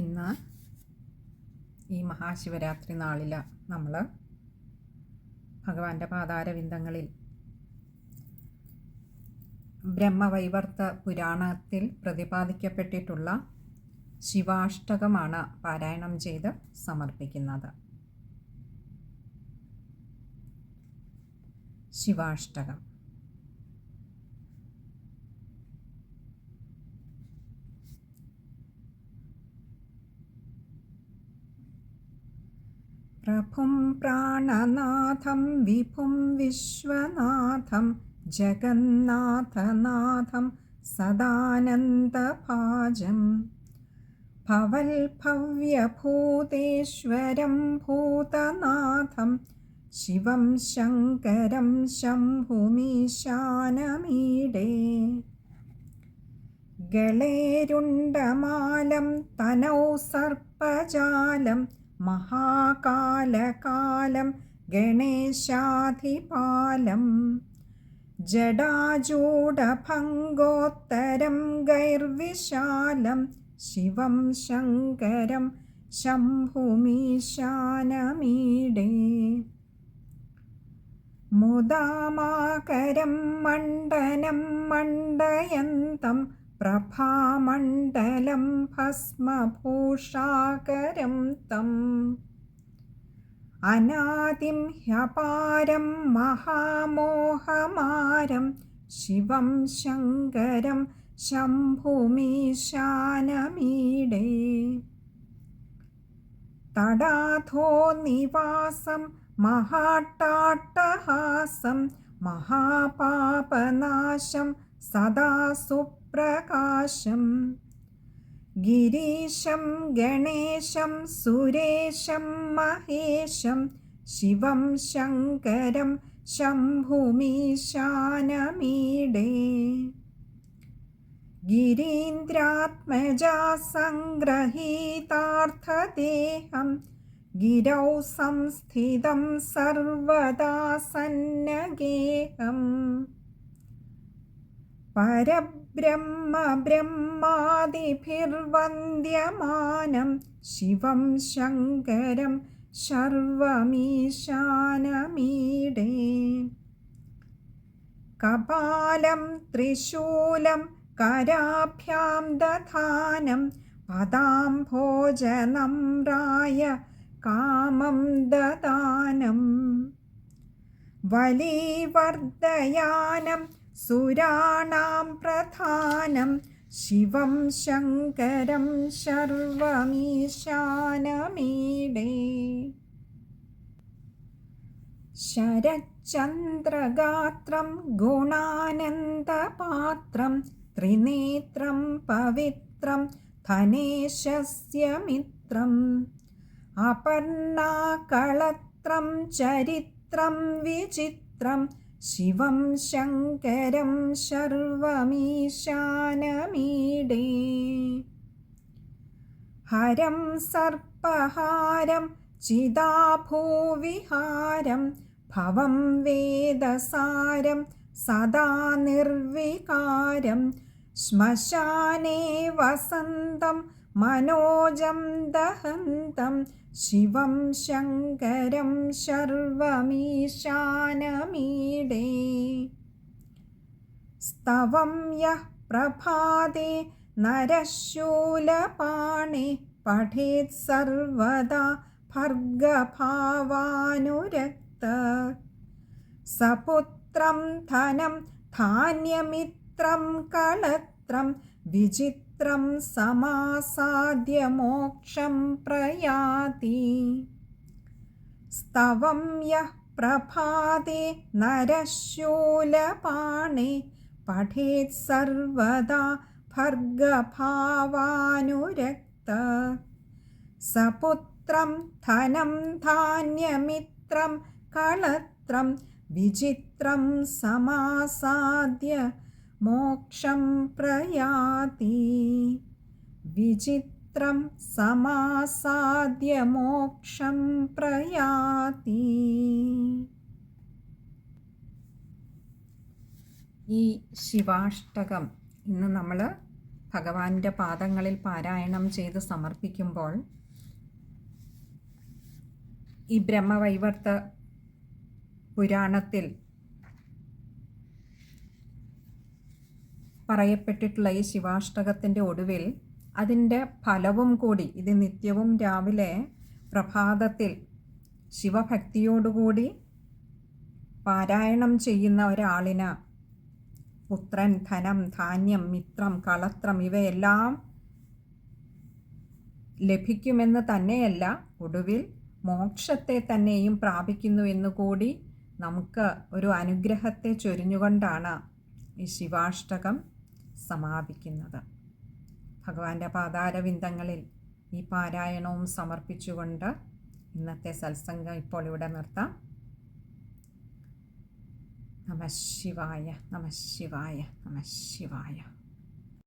ഇന്ന് ഈ മഹാശിവരാത്രി നാളിൽ നമ്മൾ ഭഗവാന്റെ പാതാരവിന്ദങ്ങളിൽ ബ്രഹ്മവൈവർത്ത പുരാണത്തിൽ പ്രതിപാദിക്കപ്പെട്ടിട്ടുള്ള ശിവാഷ്ടകമാണ് പാരായണം ചെയ്ത് സമർപ്പിക്കുന്നത്. ശിവാഷ്ടകം. പ്രഭും പ്രാണനാഥം വിഭും വിശ്വനാഥം ജഗന്നാഥനാഥം സദാനന്ദഭാജം ഭവൽഭവ്യഭൂതേശ്വരം ഭൂതനാഥം ശിവം ശങ്കരം ശംഭുമീശാനമീഡേ. ഗളേരുണ്ടമാലം തനൗ സർപ്പജാലം മഹാകാലകാലം ഗണേശാധിപാലം ജടാജൂഢഭംഗോത്തരം ഗൈർവിശാലം ശിവം ശങ്കരം ശംഭുമീശാനമീഡേ. മുദാമാകരം മണ്ഡനം മണ്ഡയന്തം പ്രഭാമണ്ഡലം ഭസ്മഭൂഷാകരം തം അനാദിം ഹ്യപാരം മഹാമോഹമാരം ശിവം ശങ്കരം ശംഭുമീശാനമീഡേ. തടാധോ നിവാസം മഹാട്ടാട്ടഹാസം മഹാപാപനാശം സദാ സുപ്രകാശം ഗിരീശം ഗണേശം സുരേശം മഹേശം ശിവം ശങ്കരം ശംഭുമീശാനമീഡേ. ഗിരീന്ദ്രാത്മജാ സംഗ്രഹീതാർത്ഥദേഹം ഗിരൗ സംസ്ഥിതം സർവദാ സന്നഗേഹം പരബ്രഹ്മ ബ്രഹ്മാദിഭിർവന്ദ്യമാനം ശിവം ശങ്കരം ശർവമീശാനമീഡേ. കപാലം ത്രിശൂലം കരാഭ്യാം ദധാനം പദാംഭോജനം രായ കാമം ദദാനം വലീവർദ്ധയാനം സുരാണാം പ്രധാനം ശിവം ശങ്കരം ശർവമീശാനമീഡേ. ശരചന്ദ്രഗാത്രം ഗുണാനന്ദപാത്രം ത്രിനേത്രം പവിത്രം ധനേശസ്യ മിത്രം അപർണാകളത്രം ചരിത്രം വിചിത്രം ശിവം ശങ്കരം ശർവമീശാനമീഡേ. ഹരം സർപ്പഹാരം ചിദാഭൂവിഹാരം ഭവം വേദസാരം സദാ നിർവികാരം ശ്മശാനേ വസന്തം മനോജം ദഹന്തം ശിവം ശങ്കരം ശർവമീശാനമീഡേ. സ്തവം യഃ പ്രഭാതേ നരശൂലപാണേ പഠേത് സർവദാ ഭർഗഭാവാനുരക്ത സപുത്രം ധനം ധാന്യമിത്രം കളത്രം വിചിത്രം സമാസാദ്യ മോക്ഷം പ്രയാതി. സ്തവം യഃ പ്രഭാതേ നരശൂലപാണേ പഠേത് സർവദാ ഭർഗഭാവാനുരക്ത സപുത്രം ധനം ധാന്യമിത്രം കളത്രം വിചിത്രം സമാസാദ്യ മോക്ഷം പ്രയാതി. വിചിത്രം സമാസാദ്യ മോക്ഷം പ്രയാതി. ഈ ശിവാഷ്ടകം ഇന്ന് നമ്മൾ ഭഗവാന്റെ പാദങ്ങളിൽ പാരായണം ചെയ്ത് സമർപ്പിക്കുമ്പോൾ ഈ ബ്രഹ്മവൈവർത്ത പുരാണത്തിൽ പറയപ്പെട്ടിട്ടുള്ള ഈ ശിവാഷ്ടകത്തിൻ്റെ ഒടുവിൽ അതിൻ്റെ ഫലവും കൂടി ഇത് നിത്യവും രാവിലെ പ്രഭാതത്തിൽ ശിവഭക്തിയോടുകൂടി പാരായണം ചെയ്യുന്ന ഒരാളിന് പുത്രൻ, ധനം, ധാന്യം, മിത്രം, കളത്രം ഇവയെല്ലാം ലഭിക്കുമെന്ന് തന്നെയല്ല, ഒടുവിൽ മോക്ഷത്തെ തന്നെയും പ്രാപിക്കുന്നു എന്നുകൂടി നമുക്ക് ഒരു അനുഗ്രഹത്തെ ചൊരിഞ്ഞുകൊണ്ടാണ് ഈ ശിവാഷ്ടകം സമാപിക്കുന്നത്. ഭഗവാന്റെ പാതാരവിന്ദങ്ങളിൽ ഈ പാരായണവും സമർപ്പിച്ചുകൊണ്ട് ഇന്നത്തെ സത്സംഗം ഇപ്പോൾ ഇവിടെ നിർത്താം. നമഃ ശിവായ, നമഃ ശിവായ, നമഃ ശിവായ.